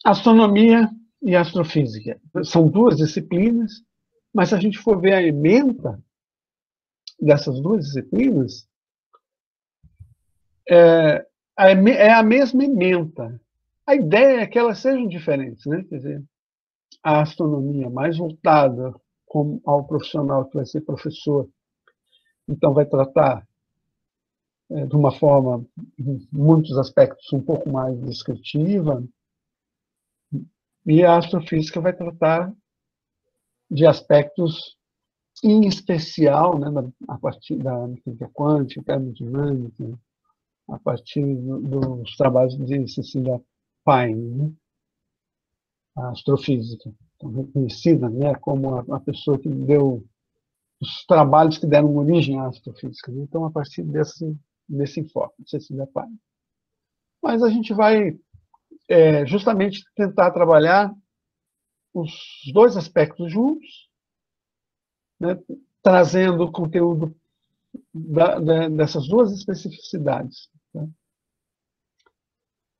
Astronomia e astrofísica são duas disciplinas, mas se a gente for ver a ementa dessas duas disciplinas, é, é a mesma ementa. A ideia é que elas sejam diferentes, né? Quer dizer, a astronomia mais voltada ao profissional que vai ser professor, então vai tratar de uma forma, em muitos aspectos, um pouco mais descritiva, e a astrofísica vai tratar de aspectos, em especial, né, a partir da mecânica quântica, termodinâmica, a partir dos trabalhos de Cecília Payne, né, a astrofísica, então, reconhecida, né, como a pessoa que deu os trabalhos que deram origem à astrofísica. Então, a partir desse enfoque, Cecília Payne. Mas a gente vai justamente tentar trabalhar os dois aspectos juntos, né, trazendo o conteúdo dessas duas especificidades. Né?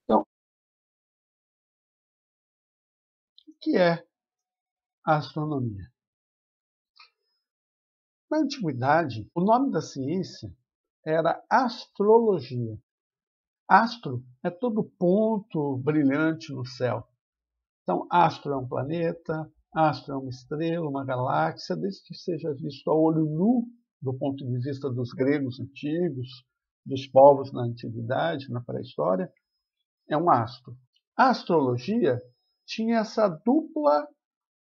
Então, o que é a astronomia? Na antiguidade, o nome da ciência era astrologia. Astro é todo ponto brilhante no céu. Então, astro é um planeta, astro é uma estrela, uma galáxia, desde que seja visto a olho nu, do ponto de vista dos gregos antigos, dos povos na antiguidade, na pré-história, é um astro. A astrologia tinha essa dupla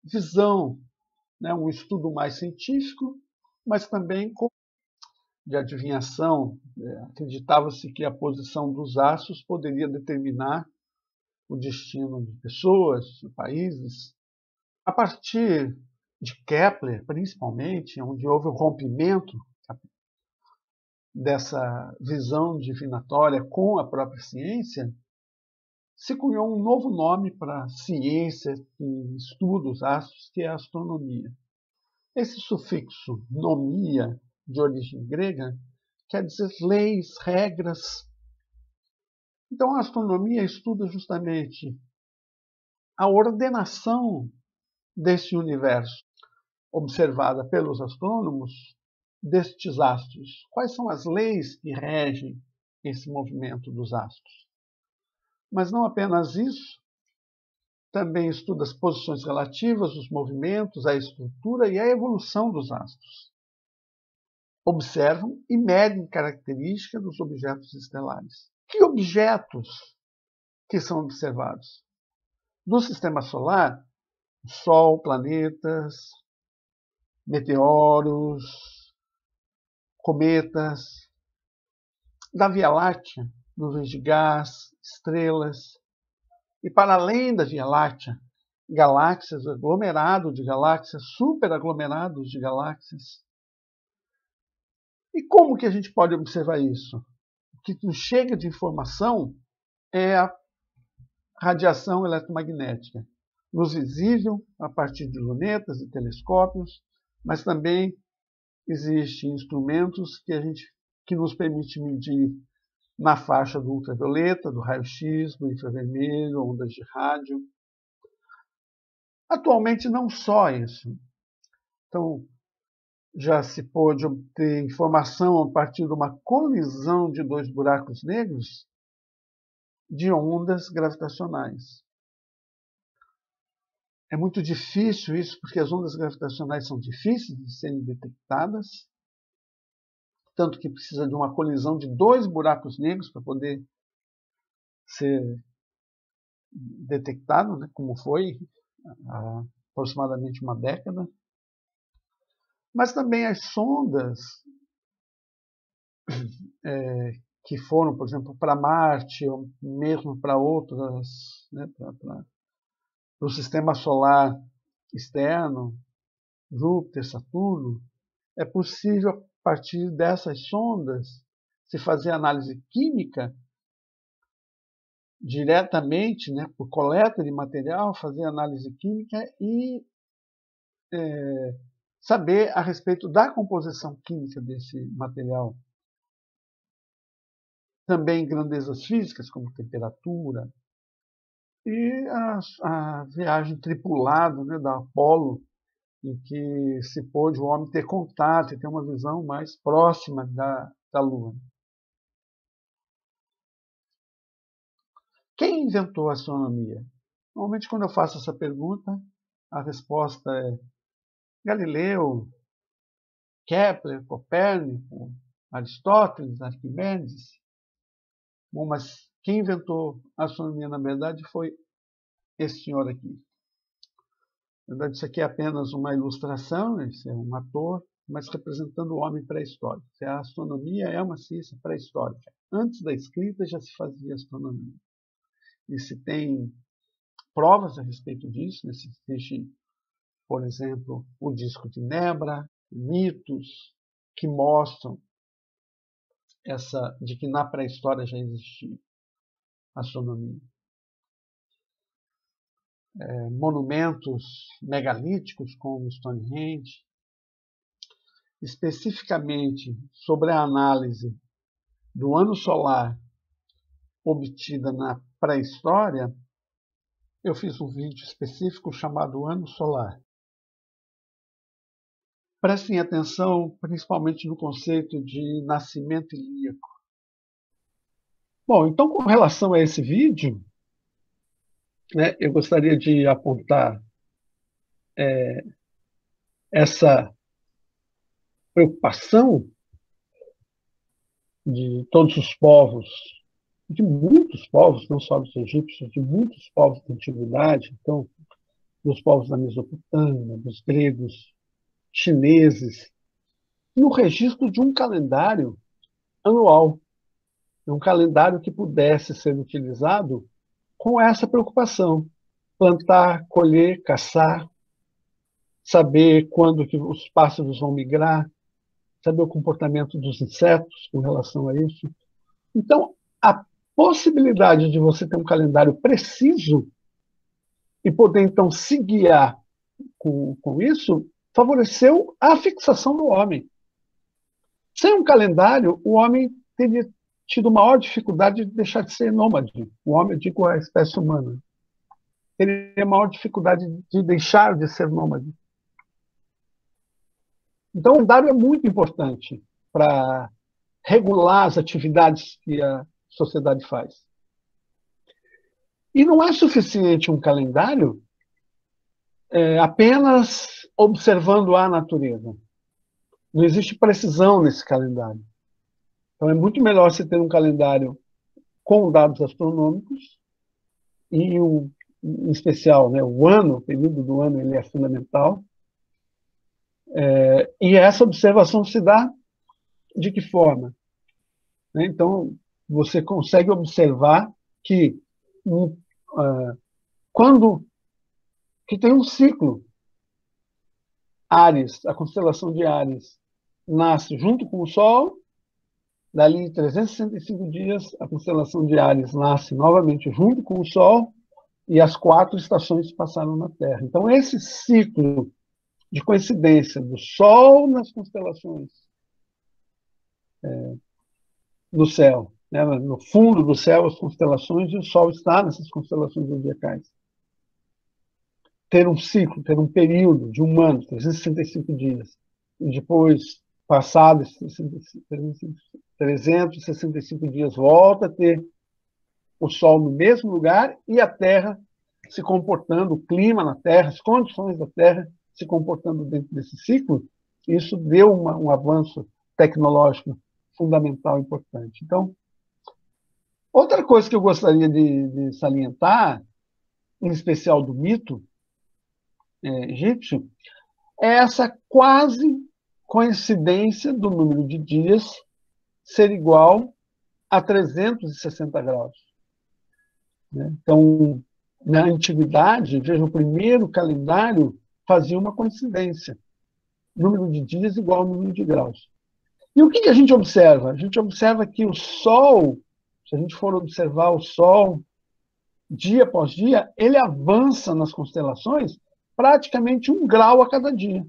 visão, né? Um estudo mais científico, mas também de adivinhação. Acreditava-se que a posição dos astros poderia determinar o destino de pessoas, de países. A partir de Kepler, principalmente, onde houve o rompimento dessa visão divinatória com a própria ciência, se cunhou um novo nome para a ciência que estuda os astros, que é a astronomia. Esse sufixo nomia, de origem grega, quer dizer leis, regras. Então a astronomia estuda justamente a ordenação desse universo, observada pelos astrônomos, destes astros. Quais são as leis que regem esse movimento dos astros? Mas não apenas isso, também estuda as posições relativas, os movimentos, a estrutura e a evolução dos astros. Observam e medem características dos objetos estelares. Que objetos que são observados? Do sistema solar, Sol, planetas, meteoros, cometas. Da Via Láctea, nuvens de gás, estrelas. E para além da Via Láctea, galáxias, aglomerado de galáxias, superaglomerados de galáxias. E como que a gente pode observar isso? O que nos chega de informação é a radiação eletromagnética, luz visível a partir de lunetas e telescópios, mas também existem instrumentos que nos permitem medir na faixa do ultravioleta, do raio-x, do infravermelho, ondas de rádio. Atualmente não só isso. Então, já se pôde obter informação a partir de uma colisão de dois buracos negros de ondas gravitacionais. É muito difícil isso, porque as ondas gravitacionais são difíceis de serem detectadas, tanto que precisa de uma colisão de dois buracos negros para poder ser detectado, né, como foi há aproximadamente uma década. Mas também as sondas que foram, por exemplo, para Marte, ou mesmo para outras, né, para o sistema solar externo, Júpiter, Saturno, é possível, a partir dessas sondas, se fazer análise química diretamente, né, por coleta de material, fazer análise química e saber a respeito da composição química desse material. Também grandezas físicas, como temperatura, e a viagem tripulada, né, da Apollo, em que se pôde o homem ter contato e ter uma visão mais próxima da Lua. Quem inventou a astronomia? Normalmente, quando eu faço essa pergunta, a resposta é Galileu, Kepler, Copérnico, Aristóteles, Arquimedes. Bom, mas quem inventou a astronomia, na verdade, foi esse senhor aqui. Na verdade, isso aqui é apenas uma ilustração, esse é um ator, mas representando o homem pré-histórico. A astronomia é uma ciência pré-histórica. Antes da escrita já se fazia astronomia. E se tem provas a respeito disso, né? Existe, por exemplo, o disco de Nebra, mitos que mostram de que na pré-história já existia astronomia. Monumentos megalíticos como Stonehenge, especificamente sobre a análise do ano solar obtida na pré-história, eu fiz um vídeo específico chamado Ano Solar. Prestem atenção principalmente no conceito de nascimento ilíaco. Bom, então com relação a esse vídeo, né, eu gostaria de apontar essa preocupação de todos os povos, de muitos povos, não só dos egípcios, de muitos povos da antiguidade, então, dos povos da Mesopotâmia, dos gregos, chineses, no registro de um calendário anual, um calendário que pudesse ser utilizado com essa preocupação: plantar, colher, caçar, saber quando que os pássaros vão migrar, saber o comportamento dos insetos com relação a isso. Então, a possibilidade de você ter um calendário preciso e poder, então, se guiar com isso, favoreceu a fixação do homem. Sem um calendário, o homem teria tido maior dificuldade de deixar de ser nômade. O homem, eu digo, a espécie humana, teria maior dificuldade de deixar de ser nômade. Então, o calendário é muito importante para regular as atividades que a sociedade faz. E não é suficiente um calendário apenas observando a natureza. Não existe precisão nesse calendário. Então, é muito melhor você ter um calendário com dados astronômicos e, em especial, né, o ano, o período do ano, ele é fundamental. E essa observação se dá de que forma? Né? Então, você consegue observar que quando que tem um ciclo, Áries, a constelação de Áries, nasce junto com o Sol, dali 365 dias, a constelação de Áries nasce novamente junto com o Sol, e as 4 estações passaram na Terra. Então, esse ciclo de coincidência do Sol nas constelações no céu, né, no fundo do céu, as constelações, e o Sol está nessas constelações zodiacais. Ter um ciclo, ter um período de um ano, 365 dias, e depois, passados 365 dias, volta a ter o Sol no mesmo lugar e a Terra se comportando, o clima na Terra, as condições da Terra se comportando dentro desse ciclo, isso deu um avanço tecnológico fundamental importante. Então, outra coisa que eu gostaria de salientar, em especial do mito egípcio, é essa quase coincidência do número de dias ser igual a 360 graus. Então, na antiguidade, veja, o primeiro calendário fazia uma coincidência. Número de dias igual ao número de graus. E o que a gente observa? A gente observa que o Sol, se a gente for observar o Sol dia após dia, ele avança nas constelações praticamente 1 grau a cada dia.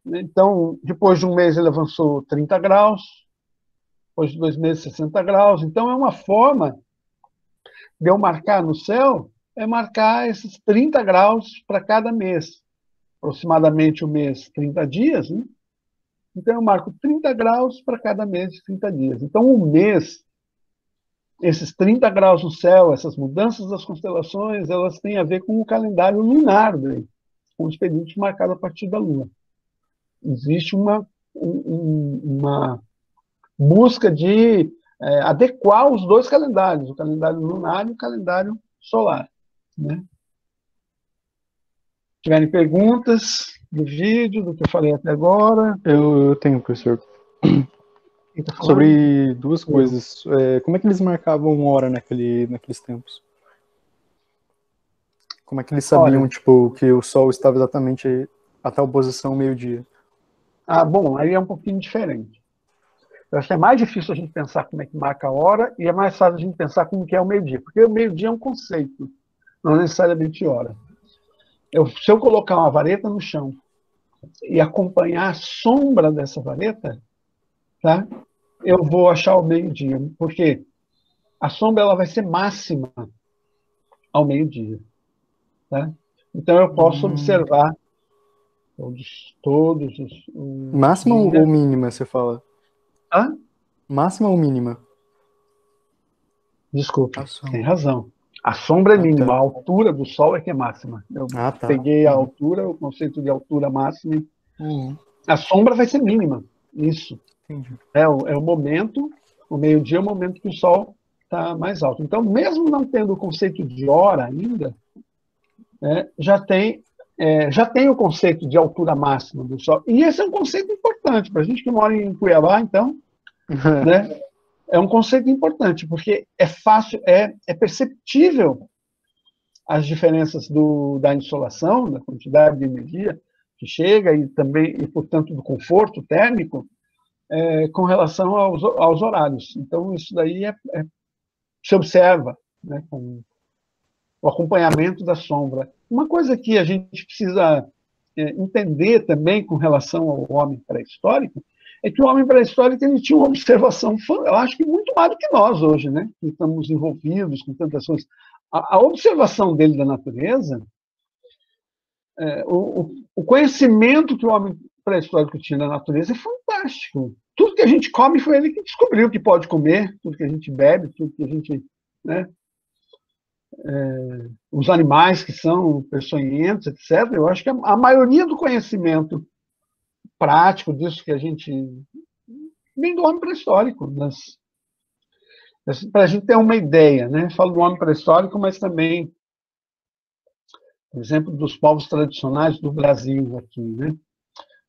Então, depois de um mês ele avançou 30 graus, depois de 2 meses 60 graus. Então, é uma forma de eu marcar no céu é marcar esses 30 graus para cada mês. Aproximadamente o mês, 30 dias, né? Então eu marco 30 graus para cada mês de 30 dias. Então, um mês, esses 30 graus no céu, essas mudanças das constelações, elas têm a ver com o calendário lunar, né? Com os períodos marcados a partir da Lua. Existe uma busca de adequar os dois calendários, o calendário lunar e o calendário solar, né? Tiverem perguntas do vídeo, do que eu falei até agora? Eu tenho, professor. Quem tá falando? Sobre duas coisas. Como é que eles marcavam hora naqueles tempos? Como é que eles sabiam, Olha, tipo, que o Sol estava exatamente a tal posição meio-dia? bom, aí é um pouquinho diferente. Eu acho que é mais difícil a gente pensar como é que marca a hora e é mais fácil a gente pensar como que é o meio-dia, porque o meio-dia é um conceito, não necessariamente hora. Se eu colocar uma vareta no chão e acompanhar a sombra dessa vareta, tá? Eu vou achar o meio-dia, porque a sombra ela vai ser máxima ao meio-dia, tá? Então eu posso observar todos os Máxima ou dias. mínima, você fala? Ah, Máxima ou mínima? desculpe, A tem sombra. razão. A sombra é Ah, mínima, tá. a altura do Sol é que é máxima. Eu Ah, tá. peguei a altura, o conceito de altura máxima. Uhum. A sombra vai ser mínima, isso. Entendi. É o momento, o meio-dia é o momento que o Sol está mais alto. Então, mesmo não tendo o conceito de hora ainda, já tem o conceito de altura máxima do Sol. E esse é um conceito importante para a gente que mora em Cuiabá, então, né? É um conceito importante, porque é fácil, é perceptível as diferenças da insolação, da quantidade de energia que chega e também, e portanto, do conforto térmico, com relação aos horários. Então, isso daí se observa, né, com o acompanhamento da sombra. Uma coisa que a gente precisa entender também com relação ao homem pré-histórico é que o homem pré-histórico ele tinha uma observação, eu acho que muito mais do que nós hoje, né? Que estamos envolvidos com tantas coisas. A observação dele da natureza, o conhecimento que o homem pré-histórico tinha da natureza é fantástico. Tudo que a gente come foi ele que descobriu que pode comer, tudo que a gente bebe, tudo que a gente, né? Os animais que são peçonhentos, etc. Eu acho que a maioria do conhecimento prático disso que a gente vem do homem pré-histórico, para a gente ter uma ideia, né? Falo do homem pré-histórico, mas também, por exemplo, dos povos tradicionais do Brasil aqui, né?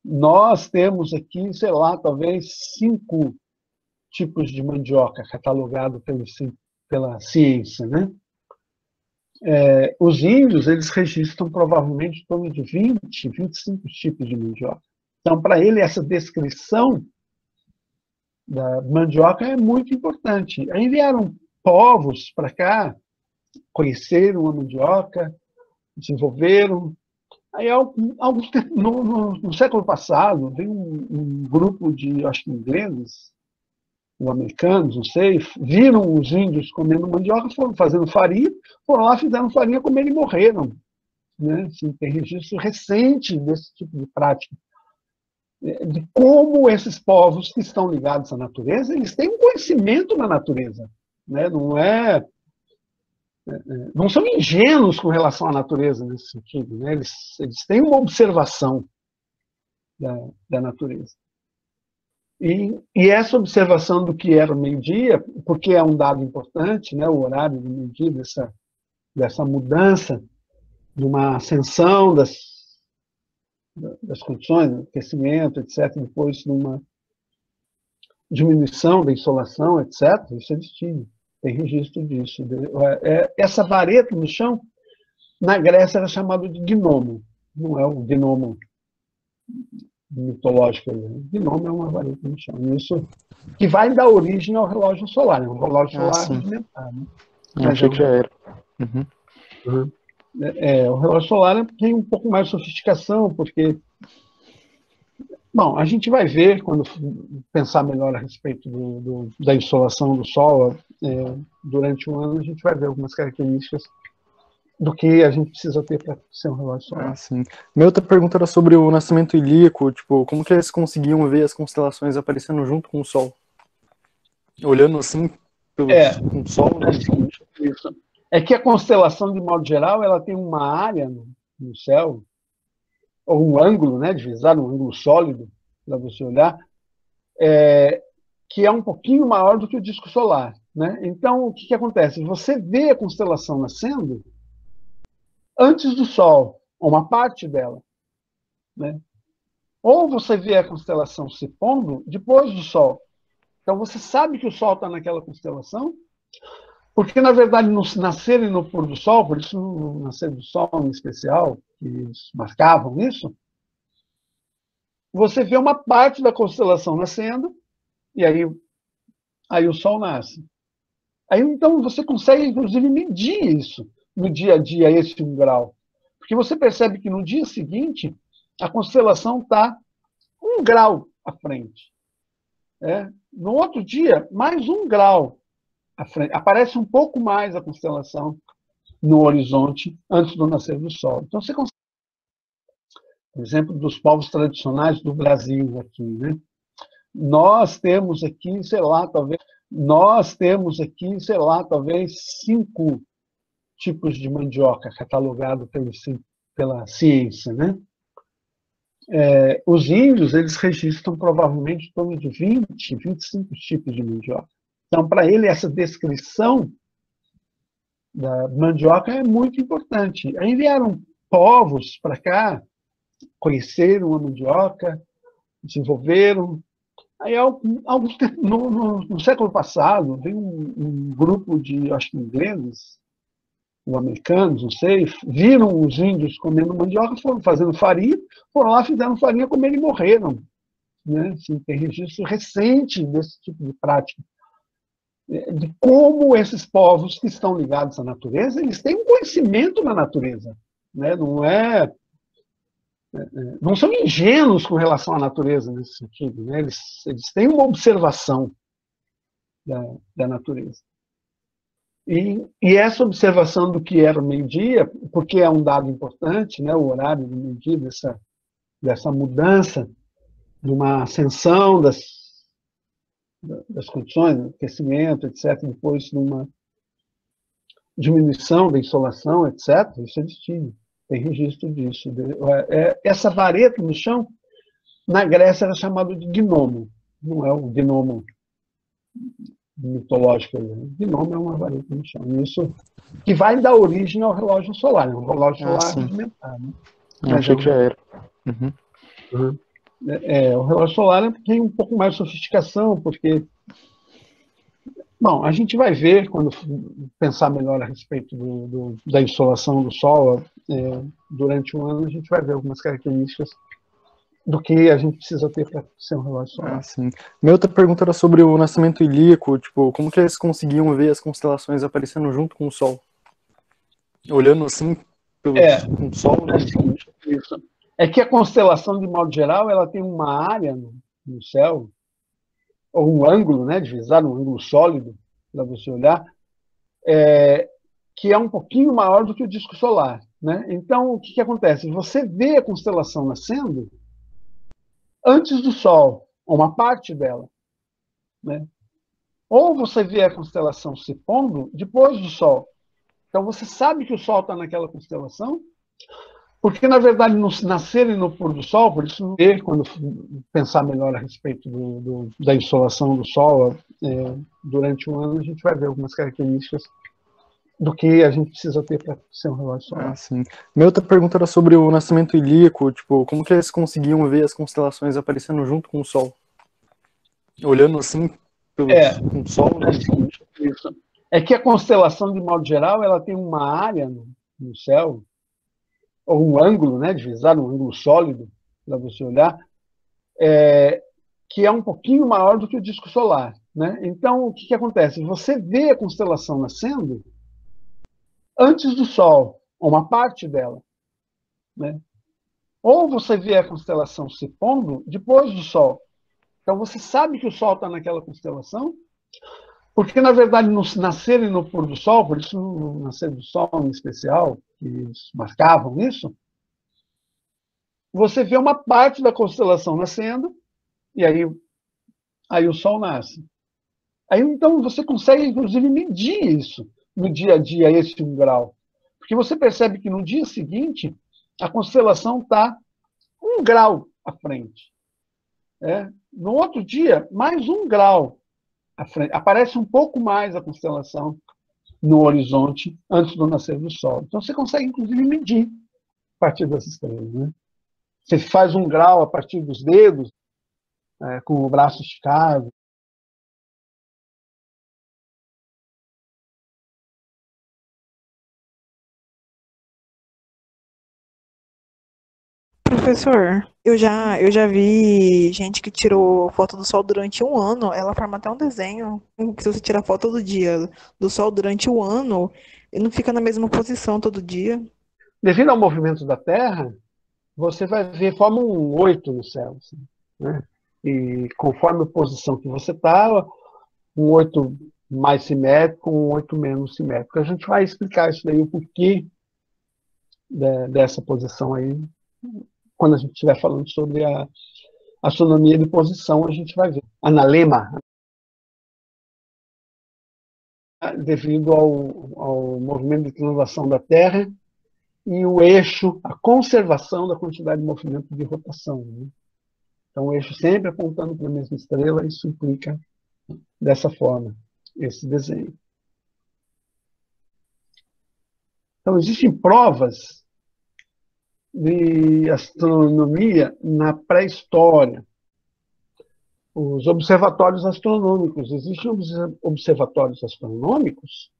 Nós temos aqui, sei lá, talvez 5 tipos de mandioca catalogados pela ciência, né? Os índios, eles registram provavelmente em torno de 20, 25 tipos de mandioca. Então, para ele, essa descrição da mandioca é muito importante. Aí vieram povos para cá, conheceram a mandioca, desenvolveram. Aí, alguns tempos, no século passado, veio um grupo de, acho que ingleses, ou americanos, não sei, viram os índios comendo mandioca, foram fazendo farinha, foram lá, fizeram farinha, comeram e morreram. Né? Assim, tem registro recente desse tipo de prática. De como esses povos que estão ligados à natureza, eles têm um conhecimento na natureza. Né? Não são ingênuos com relação à natureza nesse sentido. Né? Eles têm uma observação da natureza. E essa observação do que era o meio-dia, porque é um dado importante, né, o horário do meio-dia, dessa mudança, de uma ascensão das condições, do aquecimento, etc., depois de uma diminuição da insolação, etc., isso é distinto, tem registro disso. Essa vareta no chão, na Grécia era chamado de gnomo, não é o gnomo mitológico. O gnomo é uma vareta no chão. Isso que vai dar origem ao relógio solar, é um relógio solar Sim. rudimentar. Né? Eu achei que já era. Uhum. O relógio solar tem um pouco mais de sofisticação, porque, bom, a gente vai ver quando pensar melhor a respeito da insolação do Sol, durante um ano a gente vai ver algumas características do que a gente precisa ter para ser um relógio solar. Ah, sim. Minha outra pergunta era sobre o nascimento ilíaco, tipo, como que eles conseguiam ver as constelações aparecendo junto com o Sol? Olhando assim com o Sol, né? Assim, isso. É que a constelação, de modo geral, ela tem uma área no céu, ou um ângulo, né, divisado, um ângulo sólido, para você olhar, que é um pouquinho maior do que o disco solar. Né? Então, o que acontece? Você vê a constelação nascendo antes do Sol, ou uma parte dela. Né? Ou você vê a constelação se pondo depois do Sol. Então, você sabe que o Sol está naquela constelação, porque, na verdade, no nascer e no pôr do Sol, por isso no nascer do Sol em especial, que eles marcavam isso, você vê uma parte da constelação nascendo, e aí o Sol nasce. Aí, então, você consegue, inclusive, medir isso no dia a dia, esse 1 grau. Porque você percebe que no dia seguinte, a constelação está 1 grau à frente. No outro dia, mais 1 grau à frente. Aparece um pouco mais a constelação no horizonte antes do nascer do Sol. Então, você consegue, por exemplo, dos povos tradicionais do Brasil aqui, né? Nós temos aqui, sei lá, talvez 5 tipos de mandioca catalogados pela ciência, né? Os índios, eles registram provavelmente em torno de 20, 25 tipos de mandioca. Então, para ele, essa descrição da mandioca é muito importante. Aí vieram povos para cá, conheceram a mandioca, desenvolveram. Aí, no século passado, veio um grupo de, acho que ingleses, ou americanos, não sei, viram os índios comendo mandioca, foram fazendo farinha, foram lá, fizeram farinha, comeram e morreram. Né? Assim, tem registro recente desse tipo de prática. De como esses povos que estão ligados à natureza, eles têm um conhecimento na natureza. Né? Não são ingênuos com relação à natureza nesse sentido. Né? Eles têm uma observação da natureza. E essa observação do que era o meio-dia, porque é um dado importante, né, o horário do meio-dia, dessa mudança, de uma ascensão das condições, do aquecimento, etc., depois de uma diminuição da insolação, etc., isso eles tinham, tem registro disso. Essa vareta no chão, na Grécia era chamado de gnomo, não é o gnomo mitológico. Gnomo é uma vareta no chão. Isso que vai dar origem ao relógio solar, um relógio solar rudimentar. Né? Eu achei que já era. Uhum. O relógio solar tem um pouco mais de sofisticação, porque... Bom, a gente vai ver, quando pensar melhor a respeito da insolação do Sol, durante um ano a gente vai ver algumas características do que a gente precisa ter para ser um relógio solar. Ah, sim. Minha outra pergunta era sobre o nascimento ilíaco, tipo, como que eles conseguiam ver as constelações aparecendo junto com o Sol? Olhando assim com o Sol, né? Assim, isso. É que a constelação, de modo geral, ela tem uma área no céu, ou um ângulo, né, divisado, um ângulo sólido, para você olhar, que é um pouquinho maior do que o disco solar. Né? Então, o que acontece? Você vê a constelação nascendo antes do Sol, ou uma parte dela. Né? Ou você vê a constelação se pondo depois do Sol. Então, você sabe que o Sol está naquela constelação, porque, na verdade, no nascer e no pôr do Sol, por isso, quando pensar melhor a respeito da insolação do Sol, durante um ano a gente vai ver algumas características do que a gente precisa ter para ser um relógio solar. Ah, sim. Minha outra pergunta era sobre o nascimento ilíaco, tipo, como que eles conseguiam ver as constelações aparecendo junto com o Sol? Olhando assim com o Sol, né? Assim, isso. É que a constelação, de modo geral, ela tem uma área no céu, ou um ângulo, né, divisado, um ângulo sólido, para você olhar, que é um pouquinho maior do que o disco solar. Né? Então, o que acontece? Você vê a constelação nascendo antes do Sol, ou uma parte dela. Né? Ou você vê a constelação se pondo depois do Sol. Então, você sabe que o Sol está naquela constelação, Porque, na verdade, no nascer e no pôr do sol, por isso no nascer do sol em especial, que eles marcavam isso, você vê uma parte da constelação nascendo, e aí o sol nasce. Aí, então, você consegue, inclusive, medir isso no dia a dia, esse 1 grau. Porque você percebe que no dia seguinte, a constelação está 1 grau à frente. No outro dia, mais 1 grau à frente. Aparece um pouco mais a constelação no horizonte antes do nascer do sol. Então, você consegue, inclusive, medir a partir das estrelas. Né? Você faz 1 grau a partir dos dedos, com o braço esticado. Professor, eu já vi gente que tirou foto do sol durante um ano. Ela forma até um desenho. Que se você tirar foto do dia do sol durante o ano, ele não fica na mesma posição todo dia. Devido ao movimento da Terra, você vai ver, forma um 8 no céu. Assim, né? E conforme a posição que você está, um 8 mais simétrico, um 8 menos simétrico. A gente vai explicar isso daí, o porquê dessa posição aí, quando a gente estiver falando sobre a astronomia de posição, a gente vai ver. Analema, devido ao movimento de translação da Terra e o eixo, a conservação da quantidade de movimento de rotação. Né? Então, o eixo sempre apontando para a mesma estrela, isso implica dessa forma, esse desenho. Então, existem provas de astronomia na pré-história. Os observatórios astronômicos. Existem observatórios astronômicos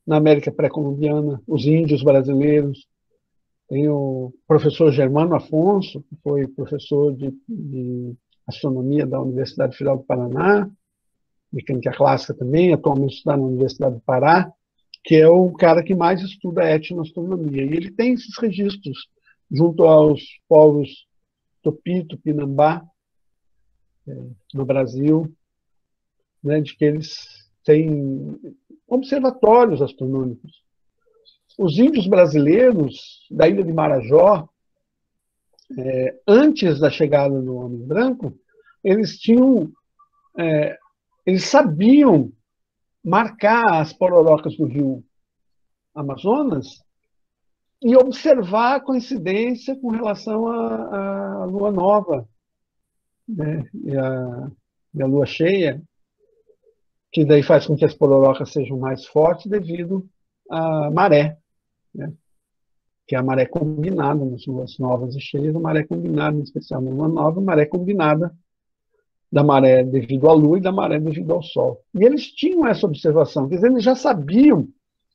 na América pré-colombiana, os índios brasileiros. Tem o professor Germano Afonso, que foi professor de astronomia da Universidade Federal do Paraná, mecânica clássica também, atualmente está na Universidade do Pará, que é o cara que mais estuda etnoastronomia. E ele tem esses registros junto aos povos Tupi, Tupinambá, no Brasil, né, de que eles têm observatórios astronômicos. Os índios brasileiros da ilha de Marajó, antes da chegada do homem branco, eles tinham, eles sabiam marcar as pororocas do rio Amazonas e observar a coincidência com relação à lua nova, né, e a lua cheia, que daí faz com que as pororocas sejam mais fortes devido à maré, né, que é a maré combinada nas luas novas e cheias, a maré combinada, em especial na lua nova, a maré combinada da maré devido à lua e da maré devido ao sol. E eles tinham essa observação, quer dizer, eles já sabiam,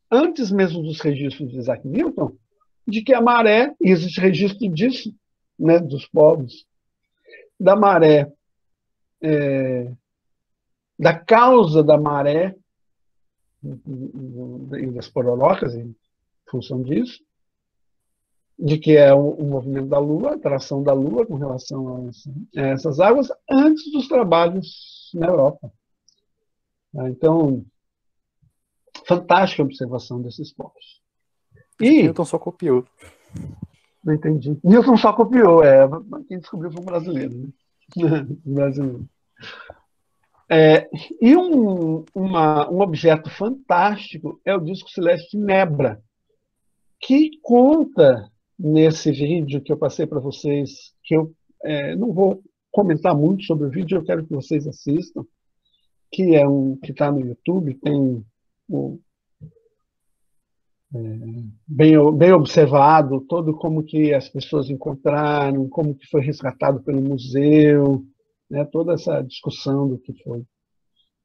antes mesmo dos registros de Isaac Newton, de que a maré, e existe registro disso, né, dos povos, da maré, da causa da maré e das pororocas, em função disso, de que é o movimento da Lua, a atração da Lua com relação a essas águas, antes dos trabalhos na Europa. Então, fantástica a observação desses povos. E Newton só copiou. não entendi. Newton só copiou, quem descobriu foi um brasileiro. Né? Brasileiro. E um objeto fantástico é o disco celeste Nebra, que conta nesse vídeo que eu passei para vocês, que eu não vou comentar muito sobre o vídeo, eu quero que vocês assistam, que que está no YouTube, tem bem observado todo como que as pessoas encontraram, como que foi resgatado pelo museu, né, toda essa discussão do que foi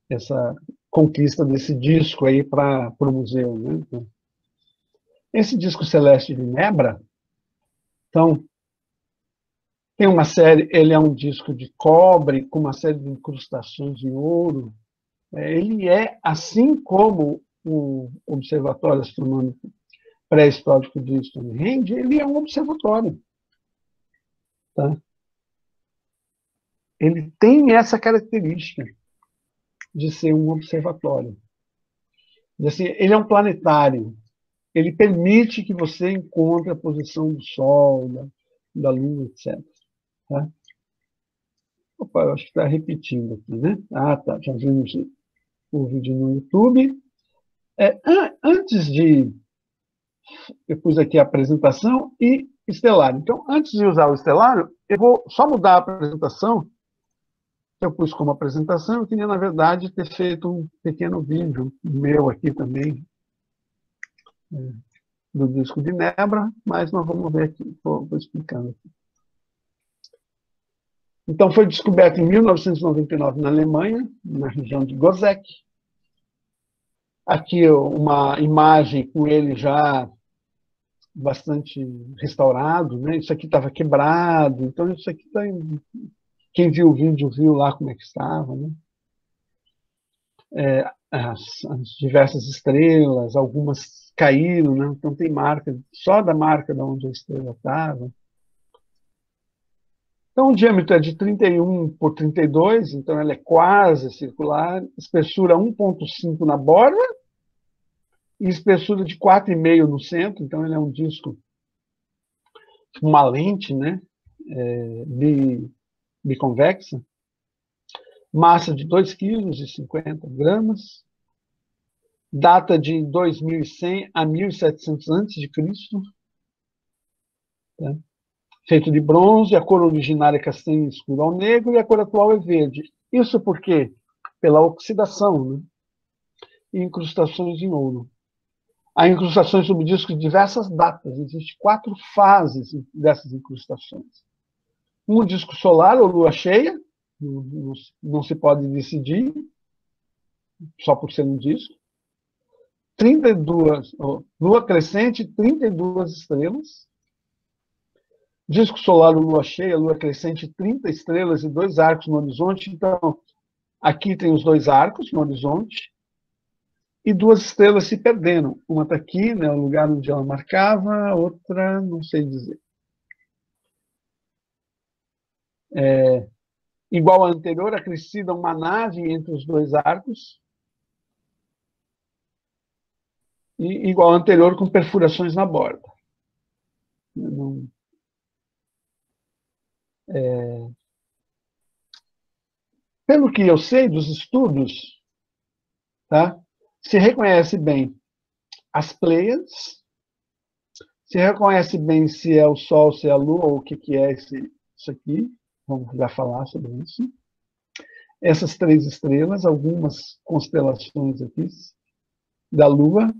essa conquista desse disco aí para o museu. Né? Esse disco celeste de Nebra, então, tem uma série, ele é um disco de cobre com uma série de incrustações de ouro. Ele é, assim como o Observatório Astronômico Pré-Histórico de Stonehenge, ele é um observatório. Tá? Ele tem essa característica de ser um observatório. Assim, ele é um planetário. Ele permite que você encontre a posição do Sol, da Lua, etc. Tá? Opa, eu acho que está repetindo aqui, né? Ah, tá. Já vimos o vídeo no YouTube. Antes de... Eu pus aqui a apresentação e estelário. Então, antes de usar o estelário, eu vou só mudar a apresentação. Eu pus como apresentação. Eu queria, na verdade, ter feito um pequeno vídeo meu aqui também, do disco de Nebra, mas nós vamos ver aqui. Vou explicando aqui. Então, foi descoberto em 1999 na Alemanha, na região de Gozek. Aqui uma imagem com ele já bastante restaurado, né? Isso aqui estava quebrado, então isso aqui está... Quem viu o vídeo viu lá como é que estava, né? As diversas estrelas, algumas caíram, né? Então tem marca, só da marca de onde a estrela estava. Então, o diâmetro é de 31 por 32, então ela é quase circular, espessura 1,5 na borda e espessura de 4,5 no centro, então ele é um disco, uma lente, né, biconvexa, massa de 2,50 kg, data de 2100 a 1700 a.C., tá? Feito de bronze, a cor originária é castanho escuro ao negro e a cor atual é verde. Isso por quê? Pela oxidação, né? E incrustações em ouro. Há incrustações sobre discos de diversas datas. Existem 4 fases dessas incrustações. Um disco solar ou lua cheia, não se pode decidir, só por ser um disco. 32, lua crescente, 32 estrelas. Disco solar ou lua cheia, lua crescente, 30 estrelas e 2 arcos no horizonte. Então, aqui tem os 2 arcos no horizonte e 2 estrelas se perderam. Uma está aqui, né, o lugar onde ela marcava, outra não sei dizer. Igual à anterior, acrescida uma nave entre os 2 arcos. E igual à anterior, com perfurações na borda. Pelo que eu sei dos estudos, tá, se reconhece bem as Pleiades, se reconhece bem se é o Sol, se é a Lua, ou o que é isso aqui. Vamos já falar sobre isso. Essas 3 estrelas, algumas constelações aqui da Lua,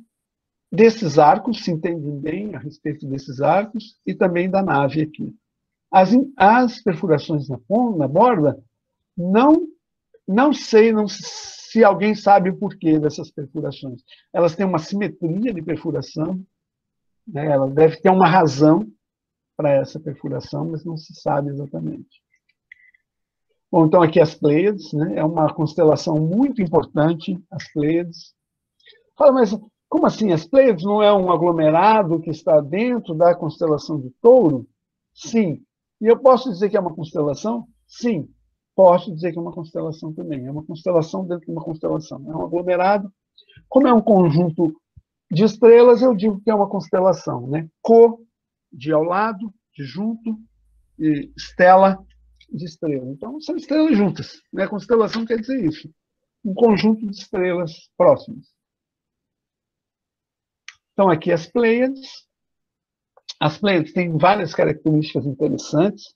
desses arcos, se entende bem a respeito desses arcos, e também da nave aqui. As perfurações na borda, não sei se alguém sabe o porquê dessas perfurações. Elas têm uma simetria de perfuração, né? Ela deve ter uma razão para essa perfuração, mas não se sabe exatamente. Bom, então aqui as Pleiades, né? É uma constelação muito importante, as Pleiades. Fala, mas como assim? As Pleiades não é um aglomerado que está dentro da constelação de Touro? Sim. E eu posso dizer que é uma constelação? Sim. Posso dizer que é uma constelação também. É uma constelação dentro de uma constelação. É um aglomerado. Como é um conjunto de estrelas, eu digo que é uma constelação, né? Co, de ao lado, de junto, e estela, de estrela. Então, são estrelas juntas, né? Constelação quer dizer isso. Um conjunto de estrelas próximas. Então, aqui as Pleiades. As Pleiades têm várias características interessantes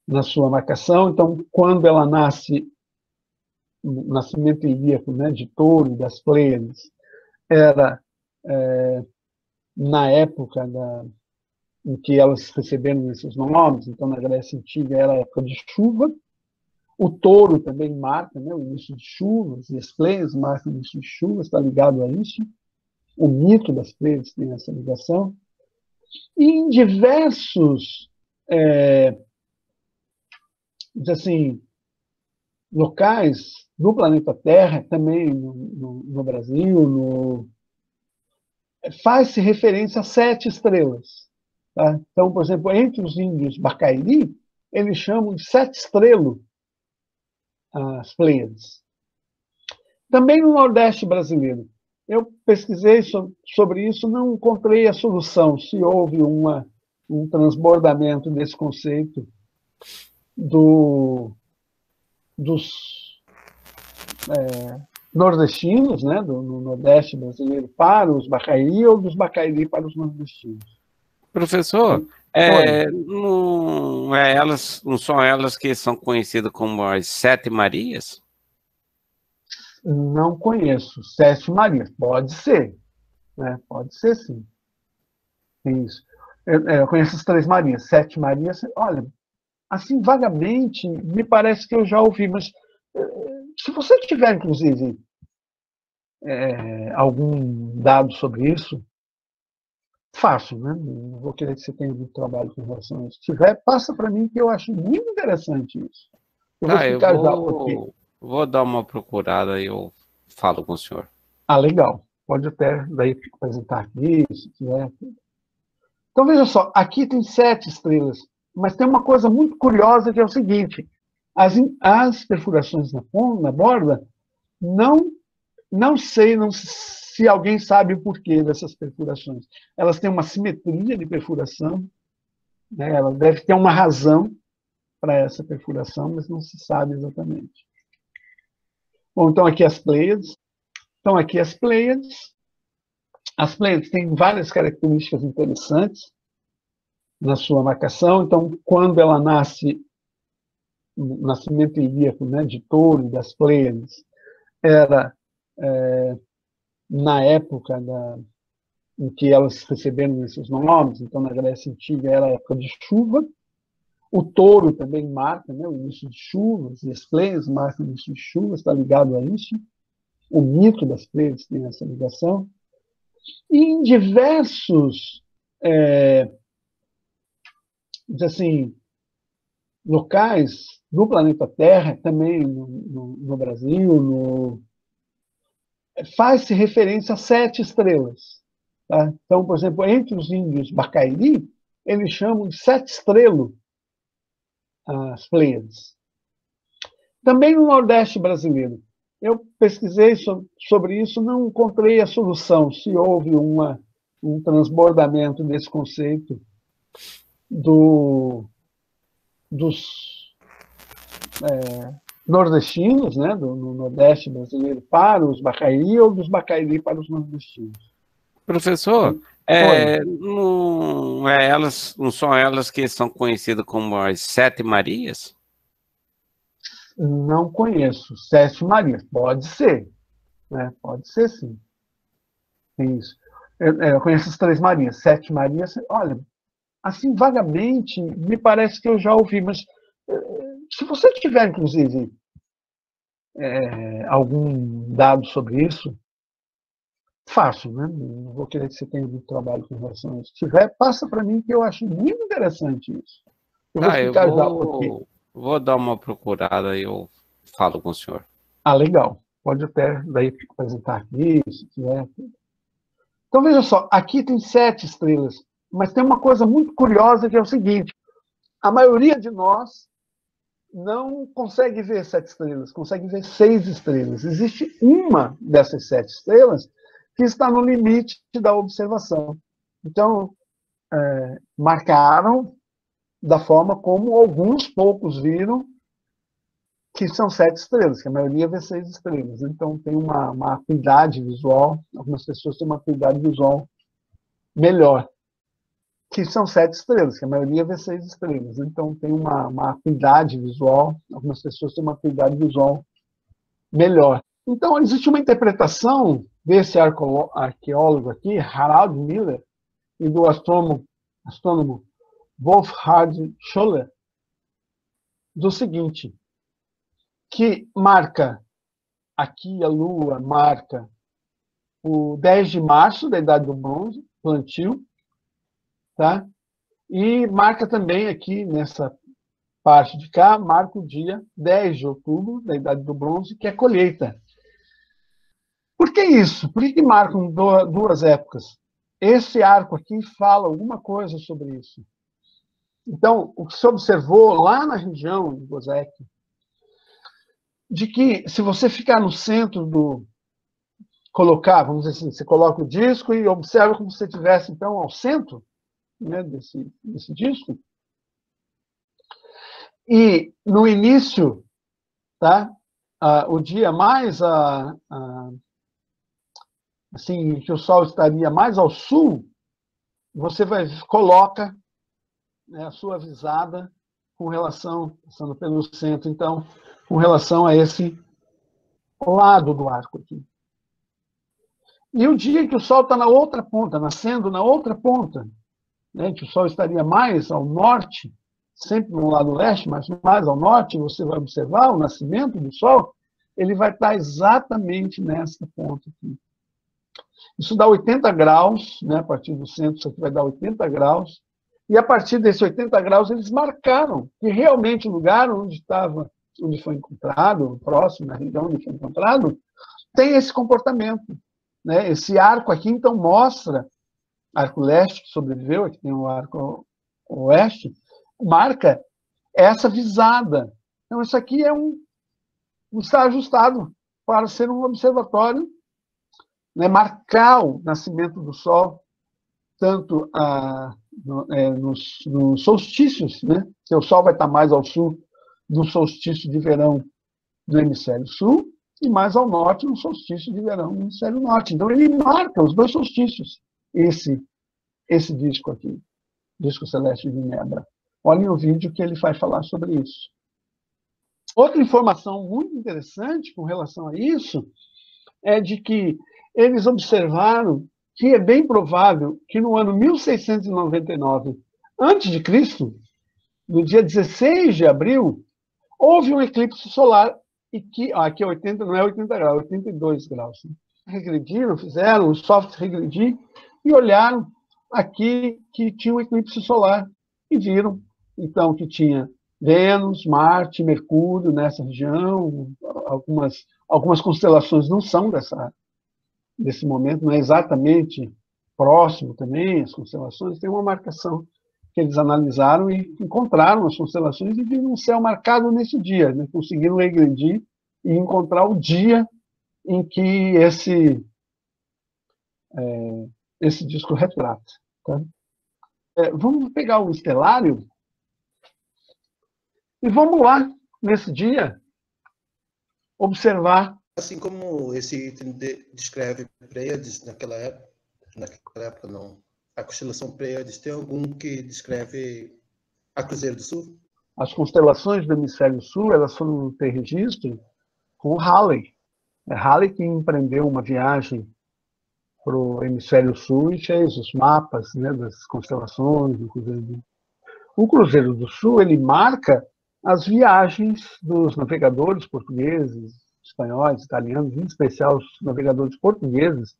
na sua marcação. Então, quando ela nasce, o nascimento ilíaco, né, de Touro, das Pleiades, era na época em que elas receberam esses nomes. Então, na Grécia Antiga era a época de chuva. O touro também marca, né, o início de chuvas, e as Pleiades marcam o início de chuvas, está ligado a isso. O mito das Pleiades tem essa ligação. E em diversos assim, locais do planeta Terra, também no Brasil, faz-se referência a 7 estrelas. Tá? Então, por exemplo, entre os índios Bacairi, eles chamam de 7 estrelas as Pleiades. Também no Nordeste brasileiro. Eu pesquisei sobre isso, não encontrei a solução, se houve um transbordamento desse conceito dos nordestinos, né, do Nordeste brasileiro para os Bacairi ou dos Bacairi para os nordestinos. Professor, não são elas que são conhecidas como as Sete Marias? Não conheço. Sete Marias. Pode ser. Né? Pode ser, sim. Tem isso. Eu conheço as Três Marias. Sete Marias, olha, assim, vagamente, me parece que eu já ouvi, mas se você tiver, inclusive, algum dado sobre isso, fácil, né? Não vou querer que você tenha muito trabalho com relação a isso. Se tiver, passa para mim, que eu acho muito interessante isso. Eu vou explicar já por quê. Vou dar uma procurada e eu falo com o senhor. Ah, legal. Pode até daí apresentar aqui, se tiver. Então, veja só, aqui tem 7 estrelas, mas tem uma coisa muito curiosa que é o seguinte, as perfurações na borda, não sei se alguém sabe o porquê dessas perfurações. Elas têm uma simetria de perfuração, né? Ela deve ter uma razão para essa perfuração, mas não se sabe exatamente. Bom, então aqui as Pleiades. Então aqui as Pleiades. As Pleiades têm várias características interessantes na sua marcação. Então, quando ela nasce, o nascimento ilíaco, né, de Touro e das Pleiades, era na época em que elas receberam esses nomes, então na Grécia Antiga era a época de chuva. O touro também marca, né, o início de chuvas, e as Pleiades marcam o início de chuvas, está ligado a isso. O mito das Pleiades tem essa ligação. E em diversos assim, locais do planeta Terra, também no Brasil, faz-se referência a 7 estrelas. Tá? Então, por exemplo, entre os índios Bacairi, eles chamam de 7 estrelas as Pleiades. Também no Nordeste brasileiro. Eu pesquisei sobre isso, não encontrei a solução, se houve um transbordamento desse conceito dos nordestinos, né, no Nordeste brasileiro, para os Bacairi ou dos Bacairi para os nordestinos. Professor, não são elas que são conhecidas como as Sete Marias? Não conheço. Sete Marias. Pode ser. Né? Pode ser, sim. Tem isso. Eu conheço as Três Marias. Sete Marias, olha, assim, vagamente, me parece que eu já ouvi, mas se você tiver, inclusive, algum dado sobre isso, fácil, né? Não vou querer que você tenha muito trabalho com relação a isso. Se tiver, passa para mim, que eu acho muito interessante isso. Eu vou explicar já por quê. Vou dar uma procurada e eu falo com o senhor. Ah, legal. Pode até daí apresentar aqui, se tiver. Então, veja só, aqui tem 7 estrelas, mas tem uma coisa muito curiosa que é o seguinte, a maioria de nós não consegue ver 7 estrelas, consegue ver 6 estrelas. Existe uma dessas 7 estrelas que está no limite da observação. Então, marcaram da forma como alguns poucos viram que são 7 estrelas, que a maioria vê 6 estrelas. Então, tem uma acuidade visual, algumas pessoas têm uma acuidade visual melhor, que são 7 estrelas, que a maioria vê 6 estrelas. Então, tem uma acuidade visual, algumas pessoas têm uma acuidade visual melhor. Então, existe uma interpretação desse arqueólogo aqui, Harald Miller, e do astrônomo Wolfhard Scholler, do seguinte, que marca, aqui a Lua marca o 10 de março da Idade do Bronze, plantio, tá? E marca também aqui, nessa parte de cá, marca o dia 10 de outubro da Idade do Bronze, que é colheita. Por que isso? Por que marcam duas épocas? Esse arco aqui fala alguma coisa sobre isso. Então, o que se observou lá na região de Gozek, de que se você ficar no centro colocar, vamos dizer assim, você coloca o disco e observa como se você estivesse, então, ao centro, né, desse disco. E no início, tá, o dia mais assim, que o Sol estaria mais ao sul, você coloca, né, a sua visada com relação, passando pelo centro, então, com relação a esse lado do arco aqui. E o dia que o Sol está na outra ponta, nascendo na outra ponta, né, que o Sol estaria mais ao norte, sempre no lado leste, mas mais ao norte, você vai observar o nascimento do Sol, ele vai estar exatamente nessa ponta aqui. Isso dá 80 graus, né, a partir do centro, isso aqui vai dar 80 graus, e a partir desses 80 graus eles marcaram que realmente o lugar onde foi encontrado, próximo da região onde foi encontrado, tem esse comportamento, né? Esse arco aqui, então, mostra, arco leste que sobreviveu, aqui tem o arco oeste, marca essa visada. Então, isso aqui está ajustado para ser um observatório, né, marcar o nascimento do Sol, tanto nos solstícios, né, que o Sol vai estar mais ao sul do solstício de verão do hemisfério sul, e mais ao norte no solstício de verão do hemisfério norte. Então, ele marca os dois solstícios, esse disco aqui, disco celeste de Nebra. Olhem o vídeo que ele vai falar sobre isso. Outra informação muito interessante com relação a isso é de que eles observaram que é bem provável que no ano 1699 a.C., no dia 16 de abril, houve um eclipse solar e que, aqui é 80, não é 80 graus, 82 graus. Né? Regrediram, fizeram um soft regredir e olharam aqui que tinha um eclipse solar e viram, então, que tinha Vênus, Marte, Mercúrio nessa região, algumas constelações não são desse momento, não é exatamente próximo também, as constelações, tem uma marcação que eles analisaram e encontraram as constelações e viram um céu marcado nesse dia, né? Conseguiram regredir e encontrar o dia em que esse disco retrata. Tá? Vamos pegar o estelário e vamos lá, nesse dia, observar. Assim como esse item descreve Pleiades naquela época não. A constelação Pleiades, tem algum que descreve a Cruzeiro do Sul? As constelações do hemisfério sul, elas foram ter registro com Halley. É Halley que empreendeu uma viagem para o hemisfério sul e fez os mapas, né, das constelações do Cruzeiro do Sul. O Cruzeiro do Sul, ele marca as viagens dos navegadores portugueses, espanhóis, italianos, em especial os navegadores portugueses.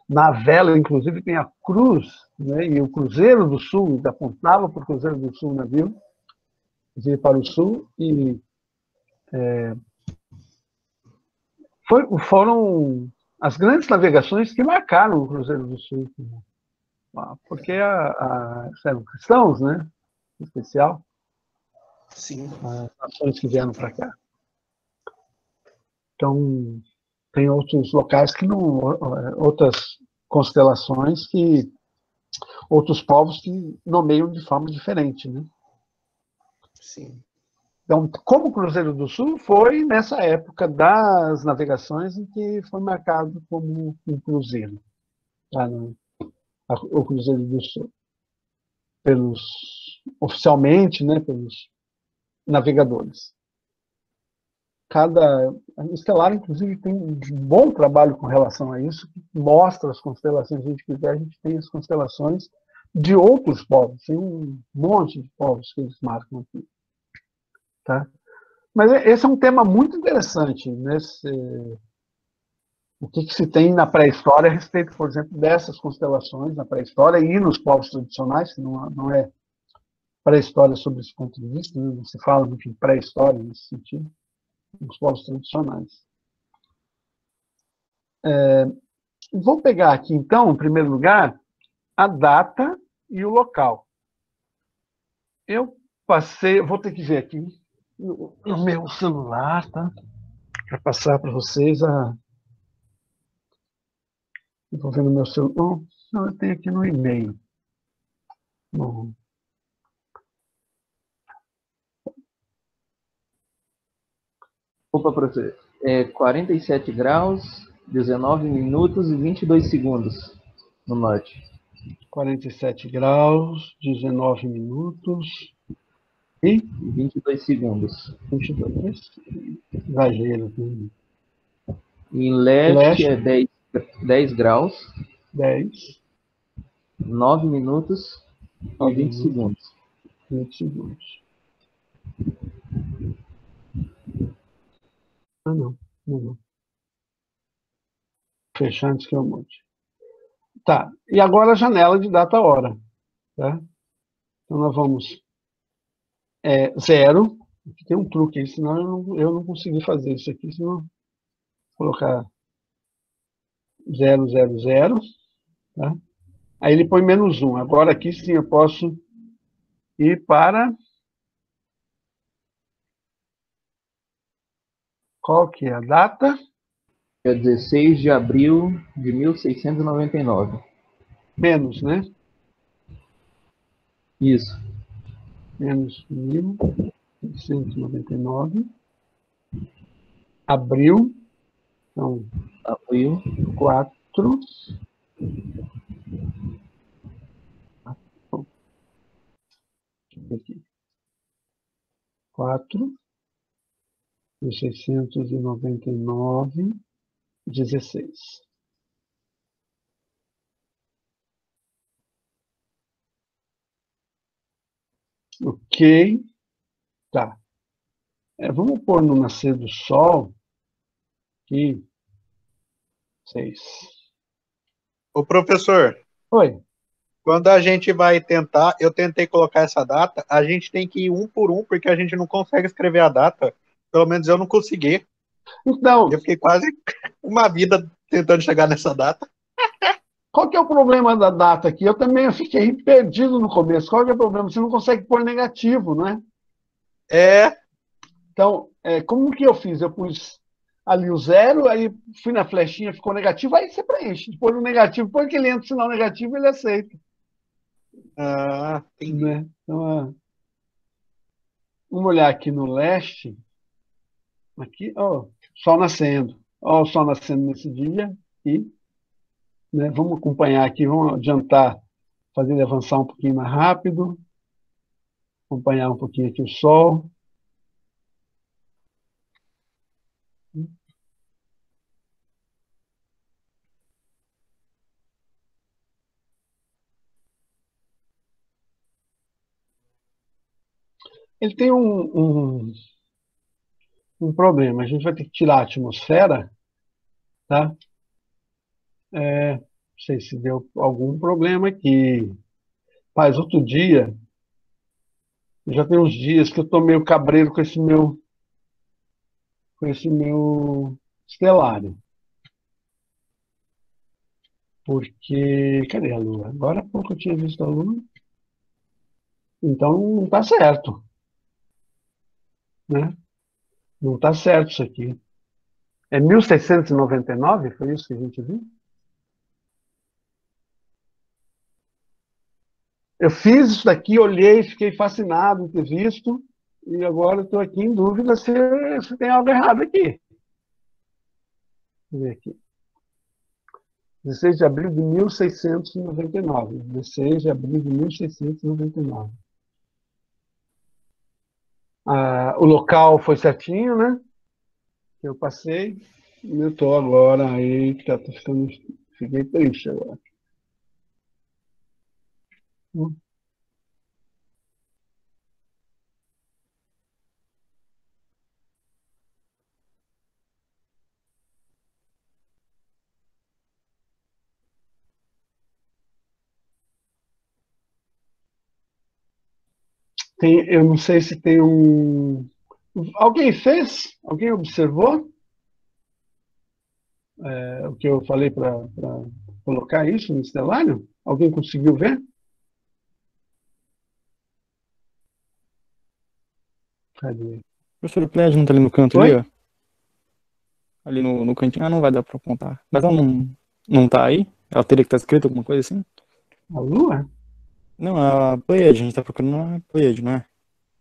Na vela, inclusive, tem a cruz, né? E o Cruzeiro do Sul, apontava para o Cruzeiro do Sul o navio, vir para o sul, e foram as grandes navegações que marcaram o Cruzeiro do Sul, porque eram cristãos, né? Em especial. Sim. As nações que vieram para cá. Então, tem outros locais que não, outras constelações que outros povos que nomeiam de forma diferente, né? Sim. Então, como o Cruzeiro do Sul foi nessa época das navegações em que foi marcado como um cruzeiro, tá? O Cruzeiro do Sul, oficialmente, né, pelos navegadores. Cada estelar, inclusive, tem um bom trabalho com relação a isso, que mostra as constelações. Se a gente quiser, a gente tem as constelações de outros povos. Tem um monte de povos que eles marcam aqui. Tá? Mas esse é um tema muito interessante. O que se tem na pré-história a respeito, por exemplo, dessas constelações na pré-história e nos povos tradicionais, que não é pré-história sob esse ponto de vista, né? Não se fala muito em pré-história nesse sentido. Os povos tradicionais. Vou pegar aqui, então, em primeiro lugar, a data e o local. Vou ter que ver aqui no meu celular, tá? Para passar para vocês Vou ver no meu celular. Não, eu tenho aqui no e-mail. Bom. Opa, professor. 47 graus, 19 minutos e 22 segundos no norte. 47 graus, 19 minutos e 22 segundos. 22. Exagero. Em leste é 10 graus, 10, 9 minutos e 9 20 minutos, segundos. 20 segundos. Ah, não. Não. Fechar antes que eu mude. Tá. E agora a janela de data-hora. Tá? Então nós vamos 0. Aqui tem um truque aí, senão eu não consegui fazer isso aqui, senão vou colocar 0, 0, 0. Tá? Aí ele põe -1. Agora aqui sim eu posso ir para... Qual que é a data? É 16 de abril de 1699. Menos, né? Isso. Menos 1699. Abril. Então, Abril. 4. Aqui. 4. 1699. 16. Ok. Tá. Vamos pôr no nascer do sol. Aqui. 6. Ô, professor, Oi. quando a gente vai tentar, eu tentei colocar essa data, a gente tem que ir um por um, porque a gente não consegue escrever a data. Pelo menos eu não consegui. Então, Eu fiquei quase uma vida tentando chegar nessa data. qual que é o problema da data aqui? Eu também fiquei perdido no começo. Qual que é o problema? Você não consegue pôr negativo, né? Então, como que eu fiz? Eu pus ali o 0, aí fui na flechinha, ficou negativo, aí você preenche. Depois no negativo, põe que ele entra o sinal negativo, ele aceita. Entendi. Né? Então, vamos olhar aqui no leste. Aqui, ó, sol nascendo. Ó, o sol nascendo nesse dia. E, né, vamos acompanhar aqui, vamos adiantar, fazer ele avançar um pouquinho mais rápido. Acompanhar um pouquinho aqui o sol. Ele tem um problema. A gente vai ter que tirar a atmosfera, tá? Não sei se deu algum problema aqui. Mas outro dia, já tem uns dias que eu estou meio cabreiro com esse meu estelário. Porque, cadê a Lua? Agora há pouco eu tinha visto a Lua. Então não está certo, né? Não está certo isso aqui. É 1699? Foi isso que a gente viu? Eu fiz isso daqui, olhei, fiquei fascinado em ter visto, e agora estou aqui em dúvida se tem algo errado aqui. Deixa eu ver aqui. 16 de abril de 1699. 16 de abril de 1699. O local foi certinho, né? Eu passei, e eu estou agora aí, que tô ficando, fiquei triste agora. Eu não sei se tem um... Alguém fez? Alguém observou? O que eu falei para colocar isso no estelário? Alguém conseguiu ver? Cadê? Professor, o prédio não tá ali no canto Oi? ali, ó? Ali no cantinho. Ah, não vai dar pra apontar. Mas ela não tá aí? Ela teria que estar escrita alguma coisa assim? A Lua? Não, a Pleiade, a gente tá procurando a Pleiade, não é?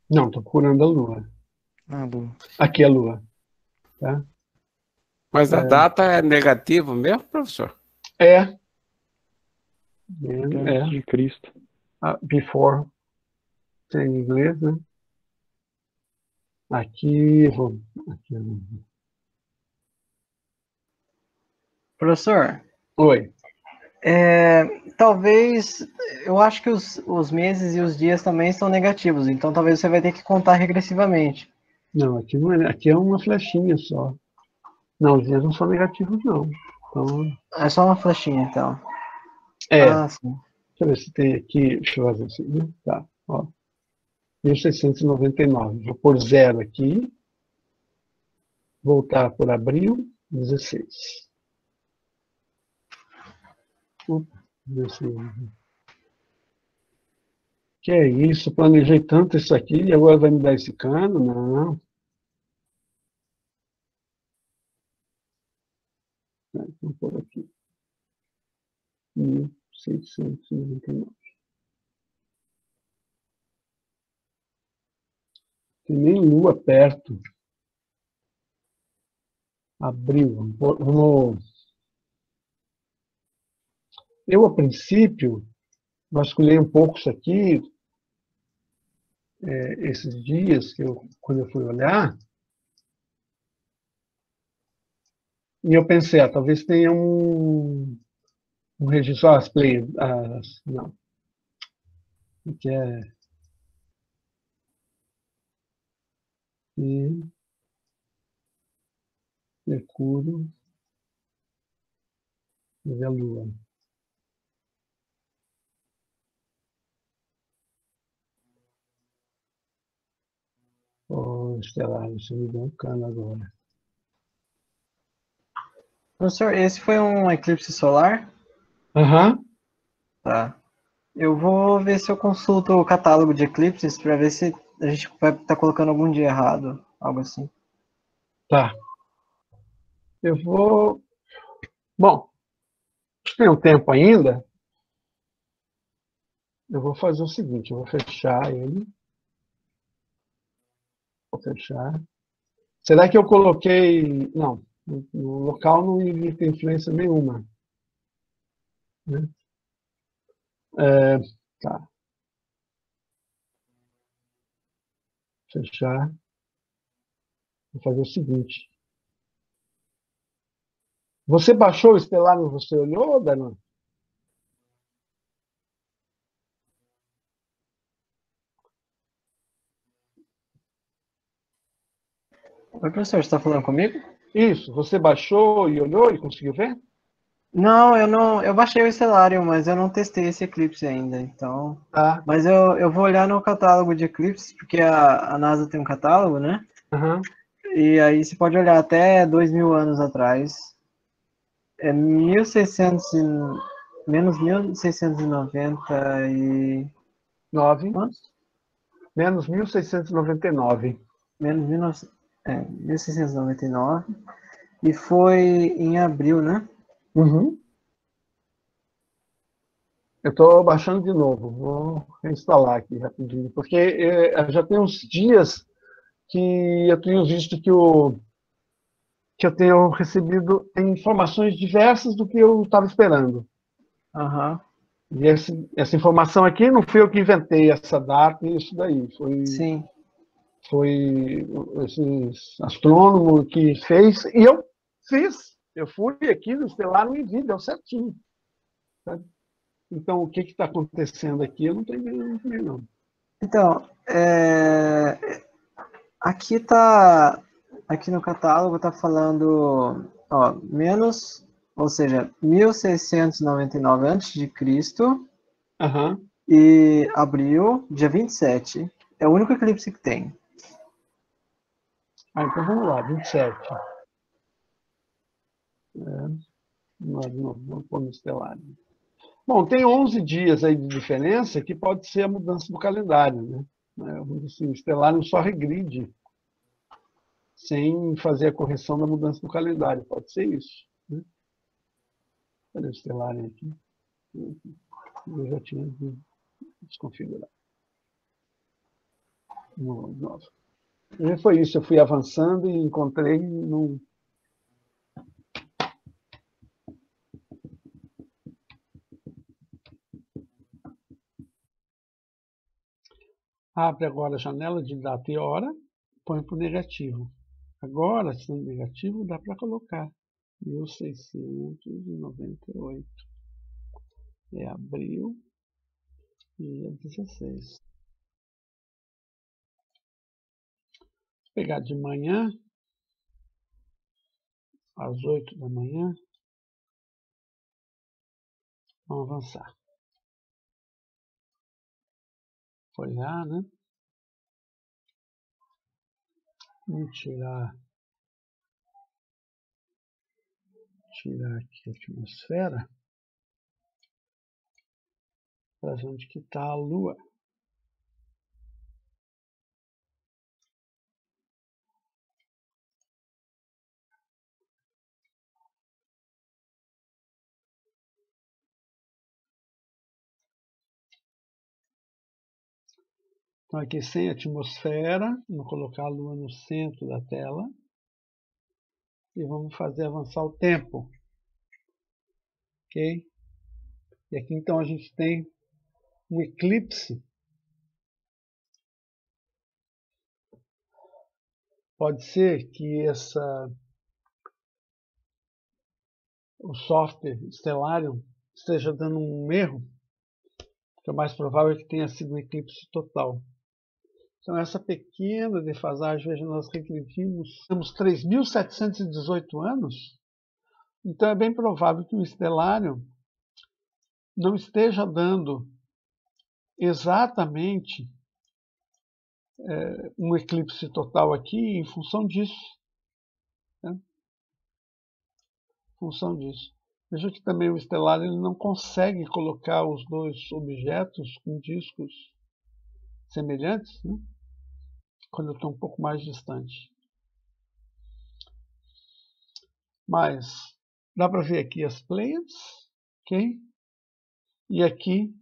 Não, estou procurando a Lua. Ah, Lua. Aqui é a Lua. Tá? Mas a data é negativa mesmo, professor? É. Antes de Cristo. Before. Tem em inglês, né? Aqui. Aqui. Professor, Oi. talvez, eu acho que os meses e os dias também são negativos, então talvez você vai ter que contar regressivamente. Não, aqui não é. Aqui é uma flechinha só. Não, os dias não são negativos, não. Então, É só uma flechinha, então. Ah, sim. deixa eu ver se tem aqui. Deixa eu fazer assim, né? Tá, ó. 1699. Vou pôr 0 aqui. Voltar por abril, 16. Que é isso? Planejei tanto isso aqui e agora vai me dar esse cano? Não. Vou pôr aqui. 1699. Tem nem lua perto. Abril. Eu, a princípio, vasculhei um pouco isso aqui, esses dias, quando eu fui olhar, e eu pensei, talvez tenha um registro, não, que é Mercúrio e a Lua. Estelar, isso me deu um cano agora. Professor, esse foi um eclipse solar? Aham. Tá. Eu vou ver se eu consulto o catálogo de eclipses para ver se a gente vai estar colocando algum dia errado, algo assim. Tá. Eu vou... Bom, tem um tempo ainda. Eu vou fazer o seguinte, eu vou fechar ele. Vou fechar. Será que eu coloquei... Não, no local não tem influência nenhuma. Né? Tá. Fechar. Vou fazer o seguinte. Você baixou o Estelar e você olhou, Dana? Oi, professor, você está falando comigo? Isso, você baixou e olhou e conseguiu ver? Não, eu baixei o Stellarium, mas eu não testei esse eclipse ainda, então... Tá. Mas eu vou olhar no catálogo de eclipses, porque a NASA tem um catálogo, né? Uhum. E aí você pode olhar até 2000 anos atrás. É 1600 menos 1690 e... 9. Quantos? Menos 1699. Menos 1699. E foi em abril, né? Uhum. Eu estou baixando de novo. Vou reinstalar aqui rapidinho. Porque já tem uns dias que eu tenho visto que eu tenho recebido informações diversas do que eu estava esperando. Aham. E essa informação aqui não fui eu que inventei essa data e isso daí. Sim. Foi esse astrônomo que fez, e eu fiz. Eu fui aqui no Estelar e vi, deu certinho. Sabe? Então, o que está acontecendo aqui, eu não tenho ideia, não. Então, aqui no catálogo tá falando, ó, menos, ou seja, 1699 a.C. Uhum. e abril, dia 27. É o único eclipse que tem. Então vamos lá, 27. Vamos pôr no Estelar. Bom, tem 11 dias aí de diferença que pode ser a mudança do calendário, né? Assim, o Estelar só regride sem fazer a correção da mudança do calendário. Pode ser isso. Né? Cadê o Stellarium aqui? Eu já tinha desconfigurado. Nossa. E foi isso, eu fui avançando e encontrei num... Abre agora a janela de data e hora, põe para o negativo. Agora, sendo negativo, dá para colocar 1698. É abril, dia 16. Vou pegar de manhã, às 8 da manhã. Vamos avançar. Folhear, né? Vamos tirar aqui a atmosfera. Para ver onde que está a Lua. Então, aqui sem atmosfera, vamos colocar a Lua no centro da tela. E vamos fazer avançar o tempo. Ok? E aqui, então, a gente tem um eclipse. Pode ser que o software Stellarium esteja dando um erro, que é mais provável que tenha sido um eclipse total. Então, essa pequena defasagem, veja, nós regredimos, temos 3.718 anos, então é bem provável que o Stellarium não esteja dando exatamente um eclipse total aqui em função disso. Né? Em função disso. Veja que também o Stellarium ele não consegue colocar os dois objetos com discos semelhantes, né? Quando eu estou um pouco mais distante. Mas dá para ver aqui as Pleiades, ok? E aqui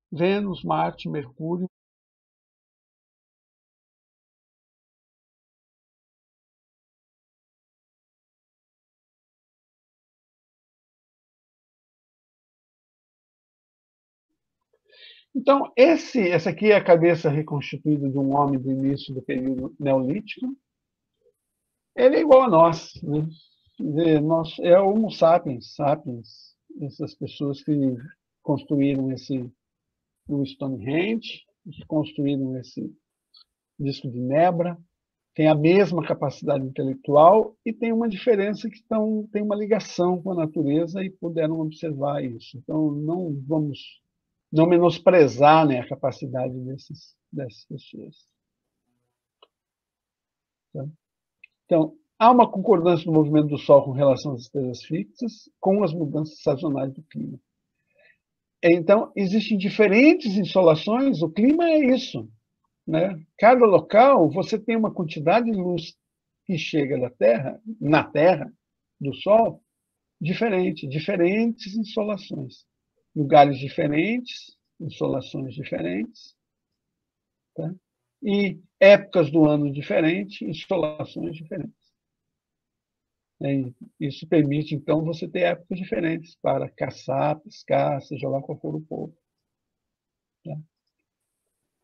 Vênus, Marte, Mercúrio. Então, essa aqui é a cabeça reconstituída de um homem do início do período neolítico. Ele é igual a nós, né? É o Homo sapiens, essas pessoas que construíram o Stonehenge, que construíram esse disco de Nebra, tem a mesma capacidade intelectual e tem uma diferença que tem uma ligação com a natureza e puderam observar isso. Então, não vamos não menosprezar, né, a capacidade dessas pessoas. Tá? Então, há uma concordância do movimento do Sol com relação às estrelas fixas, com as mudanças sazonais do clima. Então, existem diferentes insolações, o clima é isso. Né? Cada local, você tem uma quantidade de luz que chega na Terra, do Sol, diferentes insolações. Lugares diferentes, insolações diferentes, tá? E épocas do ano diferentes, insolações diferentes. Isso permite, então, você ter épocas diferentes para caçar, pescar, seja lá qual for o povo. Tá?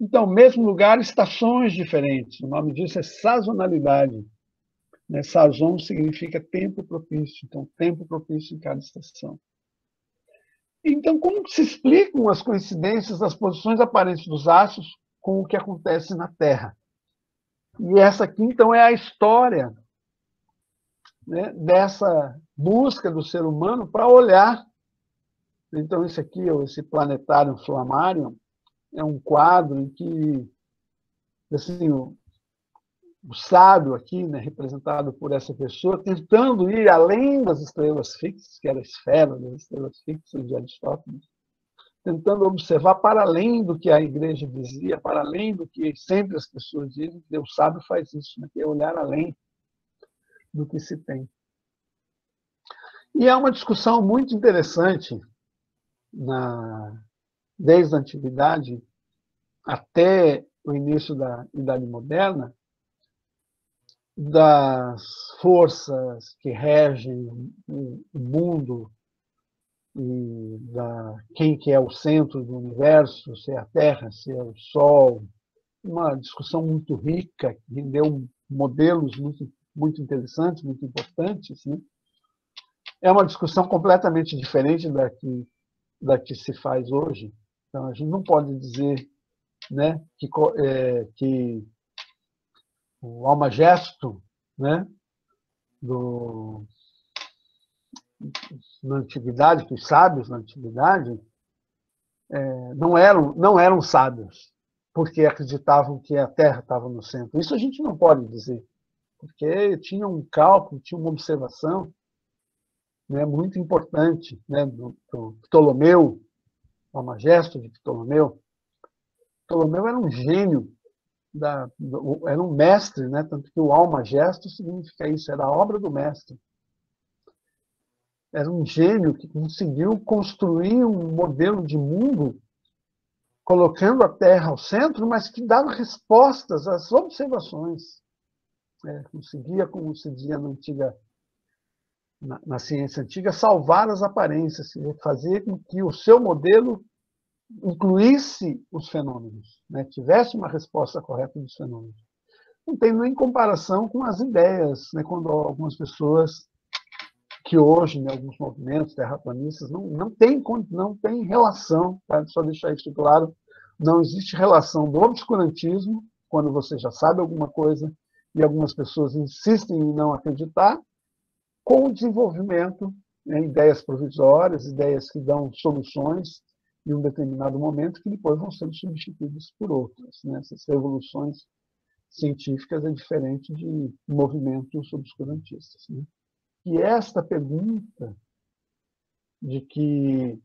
Então, mesmo lugar, estações diferentes. O nome disso é sazonalidade. Né? Sazon significa tempo propício. Então, tempo propício em cada estação. Então, como se explicam as coincidências das posições aparentes dos astros com o que acontece na Terra? E essa aqui, então, é a história, né, dessa busca do ser humano para olhar. Então, esse aqui, esse planetário Flammarion, é um quadro em que assim, o sábio aqui, né, representado por essa pessoa, tentando ir além das estrelas fixas, que era a esfera das estrelas fixas de Aristóteles, tentando observar para além do que a igreja dizia, para além do que sempre as pessoas dizem. O sábio faz isso, né, que é olhar além do que se tem. E é uma discussão muito interessante, desde a antiguidade até o início da Idade Moderna, das forças que regem o mundo e quem que é o centro do universo, se é a Terra, se é o Sol. Uma discussão muito rica, que rendeu modelos muito, muito interessantes, muito importantes, né? É uma discussão completamente diferente da que se faz hoje. Então, a gente não pode dizer, né, que o almagesto, né, na antiguidade, que os sábios na antiguidade não eram sábios, porque acreditavam que a Terra estava no centro. Isso a gente não pode dizer, porque tinha um cálculo, tinha uma observação, né, muito importante, né, do Ptolomeu, o Almagesto de Ptolomeu. Ptolomeu era um gênio, era um mestre, né, tanto que o Almagesto significa isso, era a obra do mestre. Era um gênio que conseguiu construir um modelo de mundo colocando a Terra ao centro, mas que dava respostas às observações. Conseguia, como se dizia na ciência antiga, salvar as aparências, fazer com que o seu modelo incluísse os fenômenos, né? Tivesse uma resposta correta dos fenômenos. Não tem nem comparação com as ideias, né? Quando algumas pessoas que hoje, em alguns movimentos terraplanistas, não tem relação, tá? Só deixar isso claro, não existe relação do obscurantismo, quando você já sabe alguma coisa e algumas pessoas insistem em não acreditar, com o desenvolvimento, né, ideias provisórias, ideias que dão soluções em um determinado momento, que depois vão sendo substituídas por outras, né? Essas revoluções científicas é diferente de movimentos obscurantistas, né? E esta pergunta de que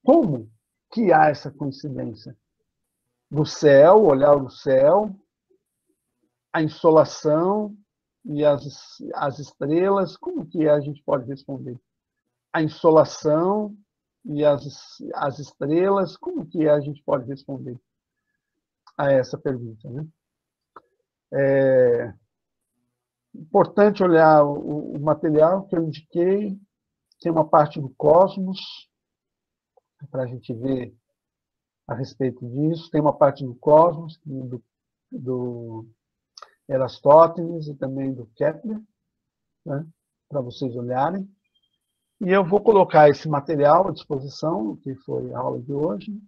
como que há essa coincidência do céu, olhar o céu, a insolação e as estrelas, como que a gente pode responder? A insolação e as estrelas, como que a gente pode responder a essa pergunta, né? É importante olhar o material que eu indiquei, tem uma parte do cosmos, para a gente ver a respeito disso, tem uma parte do cosmos, do Erastótenes e também do Kepler, né, para vocês olharem. E eu vou colocar esse material à disposição, que foi a aula de hoje,